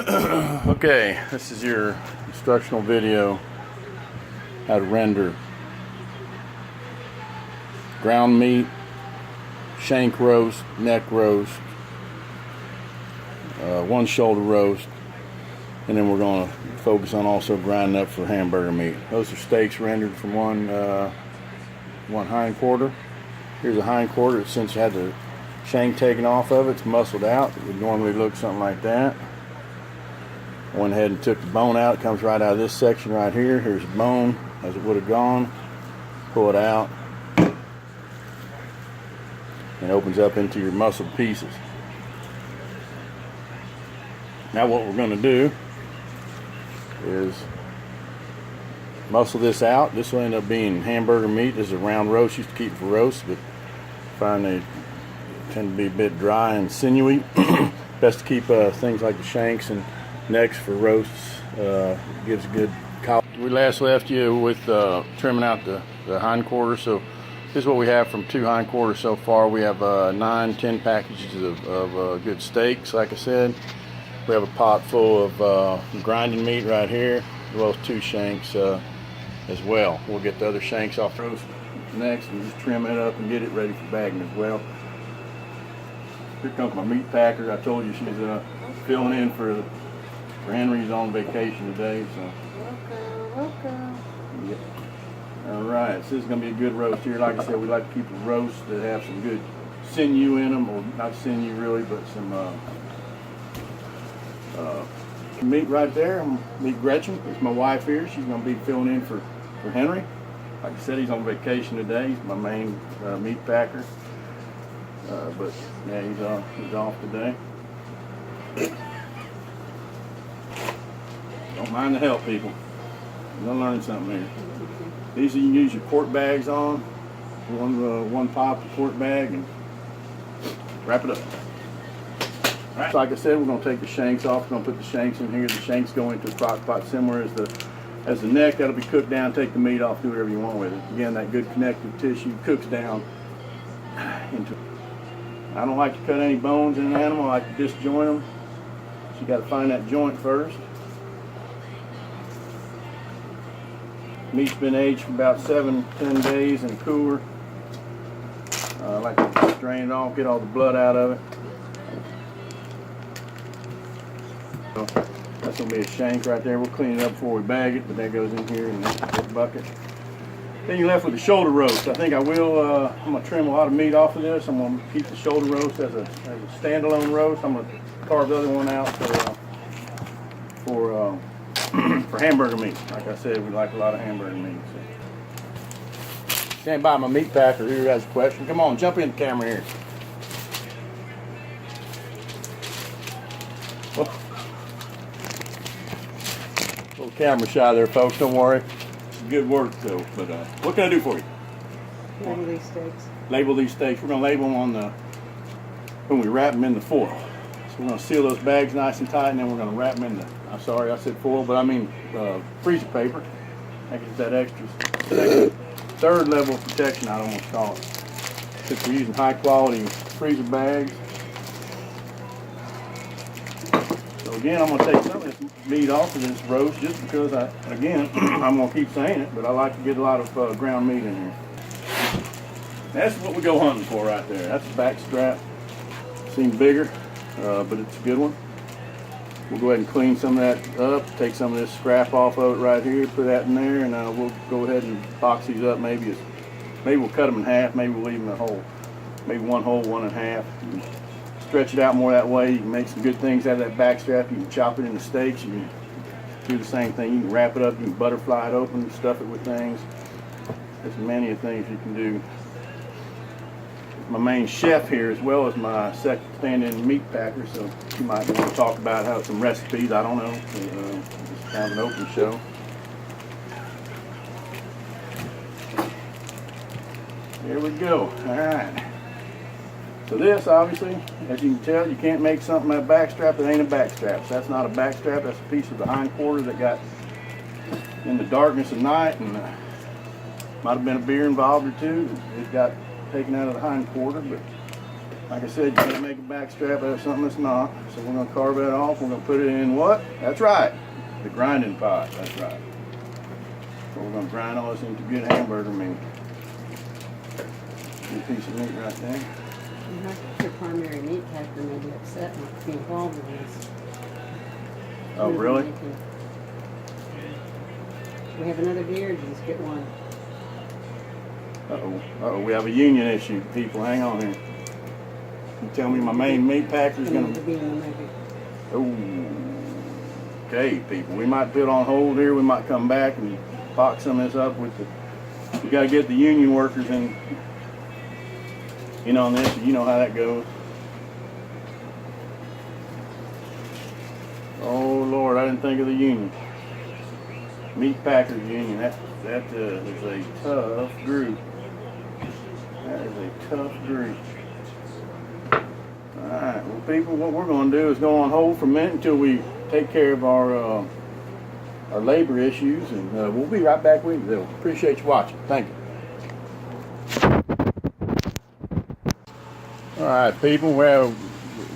Okay, this is your instructional video how to render ground meat, shank roast, neck roast, one shoulder roast, and then we're going to focus on also grinding up for hamburger meat. Those are steaks rendered from one hind quarter. Here's a hind quarter. Since it had the shank taken off of it, it's muscled out. It would normally look something like that. I went ahead and took the bone out. It comes right out of this section right here. Here's the bone as it would have gone. Pull it out, and it opens up into your muscled pieces. Now what we're going to do is muscle this out. This will end up being hamburger meat. This is a round roast. Used to keep for roast, but I find they tend to be a bit dry and sinewy. Best to keep things like the shanks and necks for roasts. Gives a good color. We last left you with trimming out the hind quarter. So this is what we have from 2 hind quarters so far. We have 9-10 packages of good steaks. Like I said, we have a pot full of grinding meat right here, as well as 2 shanks as well. We'll get the other shanks off roast next and just trim it up and get it ready for bagging as well. Here comes my meat packer. I told you she's filling in for Henry's on vacation today, so. Welcome. Yep. All right, so this is going to be a good roast here. Like I said, we like to keep a roast that have some good sinew in them, or not sinew really, but some meat right there. Meet Gretchen. It's my wife here. She's going to be filling in for Henry. Like I said, he's on vacation today. He's my main meat packer. But yeah, he's off today. Don't mind the help, people. You're gonna learn something here. These you can use your quart bags on. One pop of quart bag and wrap it up. All right. So like I said, we're gonna take the shanks off. We're gonna put the shanks in here. The shanks go into a crock pot similar as the neck. That'll be cooked down. Take the meat off. Do whatever you want with it. Again, that good connective tissue cooks down into. I don't like to cut any bones in an animal. I like to disjoint them. So you got to find that joint first. Meat's been aged for about 7-10 days in a cooler. I like to strain it off, get all the blood out of it. So that's going to be a shank right there. We'll clean it up before we bag it, but that goes in here in this bucket. Then you're left with the shoulder roast. I think I'm going to trim a lot of meat off of this. I'm going to keep the shoulder roast as a standalone roast. I'm going to carve the other one out for hamburger meat. Like I said, we like a lot of hamburger meat. So. Stand by my meat packer here who has a question. Come on, jump in the camera here. Well, little camera shy there, folks. Don't worry. Good work though. But what can I do for you? Label these steaks. Label these steaks. We're going to label them when we wrap them in the foil. So we're going to seal those bags nice and tight, and then we're going to wrap them in I'm sorry, I said foil, but I mean freezer paper. That gives that extra third level of protection, I'd almost call it. Since we're using high quality freezer bags. So again, I'm going to take some of this meat off of this roast just because I'm going to keep saying it, but I like to get a lot of ground meat in here. That's what we go hunting for right there. That's a back strap. Seems bigger, but it's a good one. We'll go ahead and clean some of that up, take some of this scrap off of it right here, put that in there, and we'll go ahead and box these up. Maybe we'll cut them in half, maybe we'll leave them a whole. Maybe one whole, one and a half. Stretch it out more that way. You can make some good things out of that back strap. You can chop it into steaks. You can do the same thing. You can wrap it up. You can butterfly it open, stuff it with things. There's many of things you can do. My main chef here, as well as my second stand-in meat packer, so you might want to talk about some recipes. I don't know. It's kind of an open show. There we go. All right. So this, obviously, as you can tell, you can't make something out of back strap that ain't a back strap. So that's not a back strap. That's a piece of the hind quarter that got in the darkness of night, and might have been a beer involved or two. It got taken out of the hind quarter, but Like I said, you can't make a back strap out of something that's not. So we're gonna carve that off. We're gonna put it in what? That's right, the grinding pot. That's right. So we're gonna grind all this into good hamburger meat. Good piece of meat right there. Your primary meat packer may be upset not to be involved in this. Oh, really? We have another deer, or did you just get one? Uh-oh, we have a union issue, people. Hang on here. You tell me my main meat packer's Gonna gonna... be in the movie. Oh, okay, people. We might put on hold here. We might come back and box some of this up with the... We gotta get the union workers in, on this. You know how that goes. Oh Lord, I didn't think of the union. Meat Packers Union. That is a tough group. That is a tough group. All right, well, people, what we're going to do is go on hold for a minute until we take care of our labor issues, and we'll be right back with you. Appreciate you watching. Thank you. All right, people, where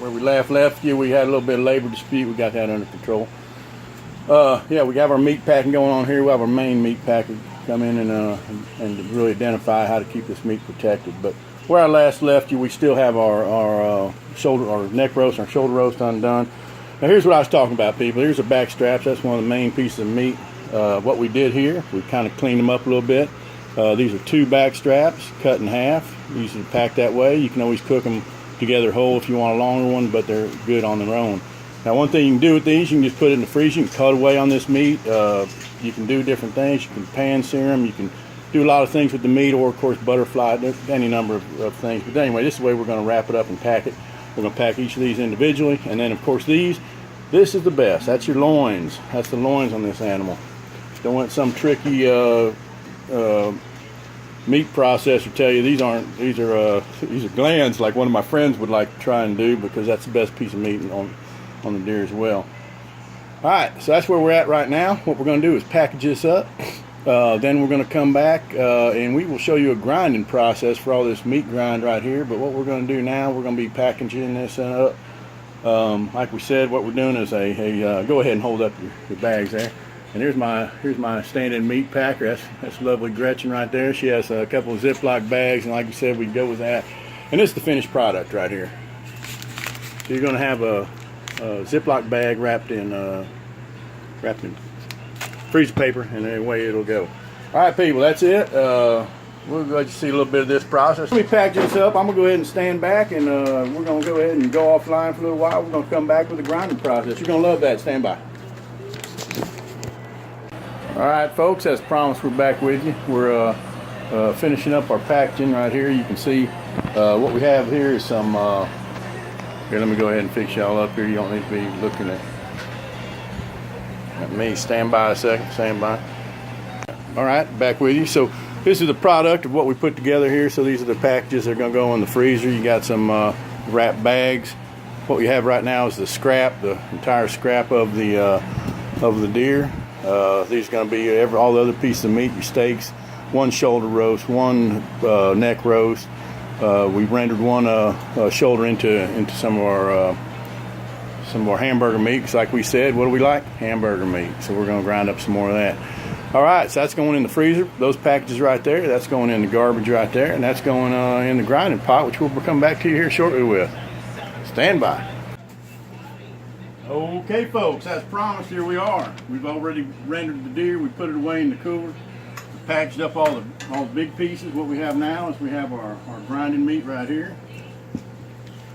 we left you, we had a little bit of labor dispute. We got that under control. Yeah, we got our meat packing going on here. We have our main meat packer come in and really identify how to keep this meat protected. But where I last left you, we still have our neck roast, our shoulder roast undone. Now here's what I was talking about, people. Here's the back straps. That's one of the main pieces of meat. What we did here, we kind of cleaned them up a little bit. These are 2 back straps cut in half. Easy to pack that way. You can always cook them together whole if you want a longer one, but they're good on their own. Now, one thing you can do with these, you can just put it in the freezer. You can cut away on this meat. You can do different things. You can pan sear them. You can do a lot of things with the meat, or of course butterfly. There's any number of things. But anyway, this is the way we're going to wrap it up and pack it. We're going to pack each of these individually, and then of course this is the best. That's your loins. That's the loins on this animal. Don't want some tricky meat processor tell you these are glands like one of my friends would like to try and do, because that's the best piece of meat on the deer as well. Alright, so that's where we're at right now. What we're going to do is package this up. Then we're going to come back and we will show you a grinding process for all this meat grind right here. But what we're going to do now, we're going to be packaging this up. Like we said, what we're doing is go ahead and hold up your bags there. And here's my stand-in meat packer. That's lovely Gretchen right there. She has a couple of Ziploc bags, and like you said, we go with that. And this is the finished product right here. So you're going to have a Ziploc bag wrapped in freezer paper, and away it'll go. All right, people, that's it. We'll let you see a little bit of this process. Let me pack this up. I'm gonna go ahead and stand back, and we're gonna go ahead and go offline for a little while. We're gonna come back with the grinding process. You're gonna love that. Stand by. All right, folks, as promised, we're back with you. We're finishing up our packaging right here. You can see what we have here is some. Here, let me go ahead and fix y'all up here. You don't need to be looking at me. Stand by a second. Stand by. All right, back with you. So this is the product of what we put together here. So these are the packages that are going to go in the freezer. You got some wrapped bags. What we have right now is the scrap, the entire scrap of the deer. These are going to be all the other pieces of meat, your steaks, one shoulder roast, one neck roast. We rendered one shoulder into some of our hamburger meat. Because like we said, what do we like? Hamburger meat. So we're going to grind up some more of that. All right, so that's going in the freezer. Those packages right there, that's going in the garbage right there, and that's going in the grinding pot, which we'll come back to you here shortly with. Stand by. Okay, folks, as promised, here we are. We've already rendered the deer. We put it away in the cooler. We packaged up all the big pieces. What we have now is we have our grinding meat right here.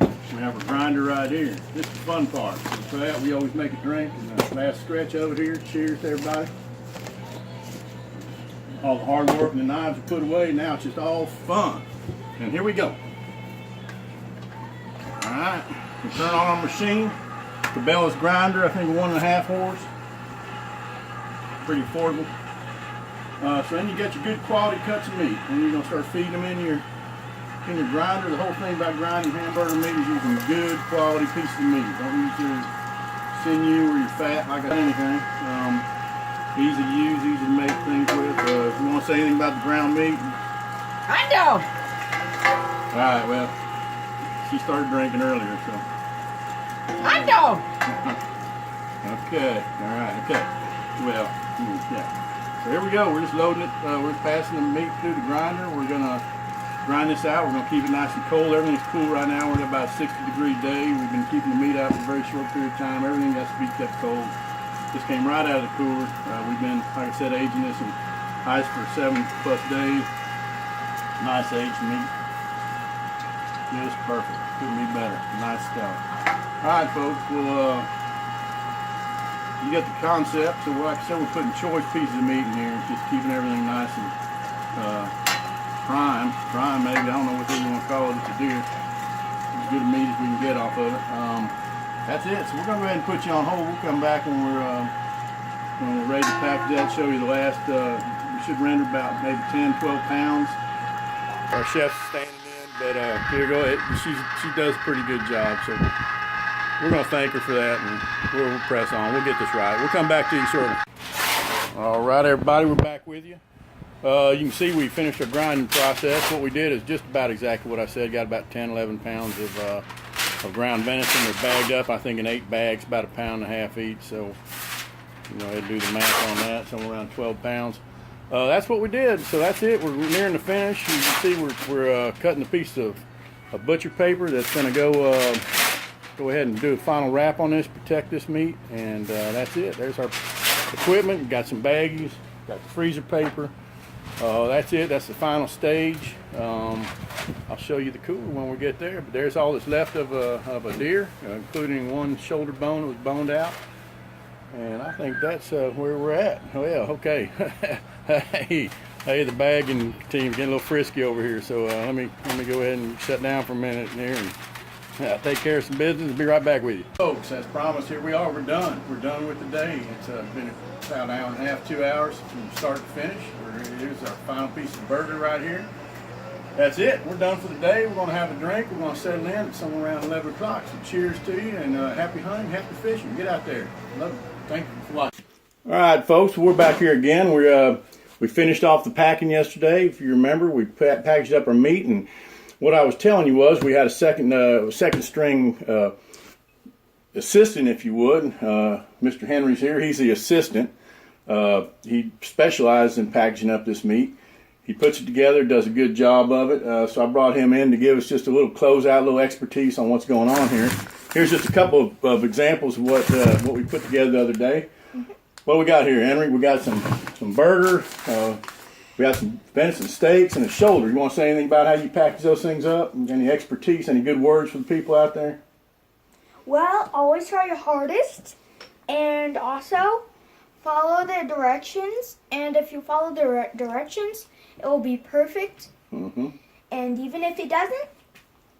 We have a grinder right here. This is the fun part. For that, we always make a drink. And last stretch over here. Cheers to everybody. All the hard work and the knives are put away. Now it's just all fun. And here we go. All right. We turn on our machine. Cabela's grinder, I think 1.5 horse. Pretty affordable. So then you get your good quality cuts of meat. And you're going to start feeding them in your grinder. The whole thing about grinding hamburger meat is using good quality pieces of meat. Don't use your sinew or your fat like anything. Easy to use, easy to make things with. If you want to say anything about the ground meat? I know. Alright, well, She started drinking earlier, so. I know. Okay, all right, okay. Well, yeah. So here we go. We're just loading it. We're passing the meat through the grinder. We're gonna grind this out. We're gonna keep it nice and cold. Everything's cool right now. We're at about 60-degree day. We've been keeping the meat out for a very short period of time. Everything has to be kept cold. This came right out of the cooler. We've been, like I said, aging this in ice for 7+ days. Nice aged meat. Just perfect. Couldn't be better. Nice stuff. All right, folks. Well, you get the concept. So, like I said, we're putting choice pieces of meat in here, just keeping everything nice and prime maybe. I don't know what you want to call it. It's a deer. As good a meat as we can get off of it. That's it. So we're gonna go ahead and put you on hold. We'll come back when we're ready to package that. Show you the last. We should render about maybe 10-12 pounds. Our chef's standing in, but here go ahead. She does a pretty good job. So we're gonna thank her for that, and we'll press on. We'll get this right. We'll come back to you shortly. All right, everybody, we're back with you. You can see we finished our grinding process. What we did is just about exactly what I said. Got about 10-11 pounds of ground venison. They're bagged up, I think, in 8 bags, about 1.5 pounds each. So, you know, do the math on that, somewhere around 12 pounds. That's what we did. So that's it. We're nearing the finish. You can see we're cutting a piece of butcher paper that's going to go ahead and do a final wrap on this, protect this meat, and that's it. There's our equipment. We've got some baggies, got the freezer paper. That's it. That's the final stage. I'll show you the cooler when we get there. But there's all that's left of a deer, including one shoulder bone that was boned out. And I think that's where we're at. Oh yeah, okay. hey, the bagging team's getting a little frisky over here. So let me go ahead and shut down for a minute here and take care of some business and be right back with you. Folks, as promised, here we are. We're done. We're done with the day. It's been about 1.5 hours, 2 hours from start to finish. Here's our final piece of burger right here. That's it. We're done for the day. We're going to have a drink. We're going to settle in at somewhere around 11 o'clock. So cheers to you, and happy hunting, happy fishing. Get out there. Love you. Thank you for watching. All right, folks. We're back here again. We finished off the packing yesterday. If you remember, we packaged up our meat, and what I was telling you was we had a second string assistant, if you would. Mr. Henry's here. He's the assistant. He specializes in packaging up this meat. He puts it together, does a good job of it. So I brought him in to give us just a little closeout, a little expertise on what's going on here. Here's just a couple of examples of what we put together the other day. What we got here, Henry? We got some burger. We got some venison steaks and a shoulder. You want to say anything about how you package those things up? Any expertise? Any good words for the people out there? Well, always try your hardest, and also follow the directions. And if you follow the directions, it will be perfect. Mm-hmm. And even if it doesn't,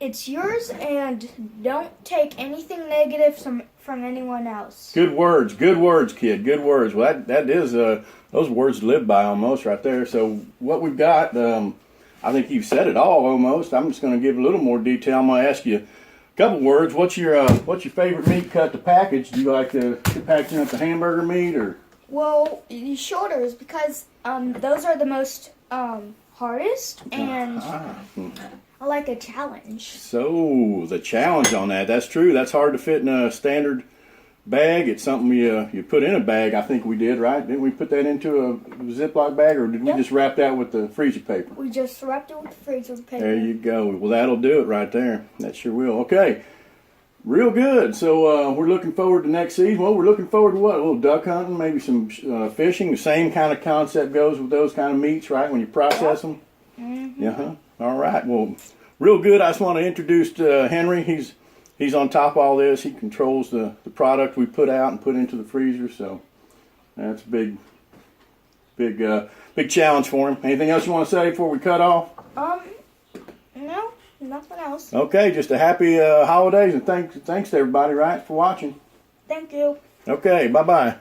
it's yours, and don't take anything negative from anyone else. Good words, kid. Good words. Well, that is those words to live by almost right there. So what we've got, I think you've said it all almost. I'm just going to give a little more detail. I'm going to ask you a couple words. What's your favorite meat cut to package? Do you like to packaging up the hamburger meat or? Well, the shoulders, because those are the most hardest, and I like a challenge. So the challenge on that's true. That's hard to fit in a standard bag. It's something you put in a bag. I think we did, right? Didn't we put that into a Ziploc bag, or did we just wrap that with the freezer paper? We just wrapped it with the freezer paper. There you go. Well, that'll do it right there. That sure will. Okay. Real good. So we're looking forward to next season. Well, we're looking forward to what? A little duck hunting, maybe some fishing. The same kind of concept goes with those kind of meats, right? When you process them. Mm-hmm. Yeah. All right. Well, real good. I just want to introduce Henry. He's on top of all this. He controls the product we put out and put into the freezer. So that's a big challenge for him. Anything else you want to say before we cut off? No, nothing else. Okay, just a happy holidays, and thanks to everybody, right, for watching. Thank you. Okay, bye-bye.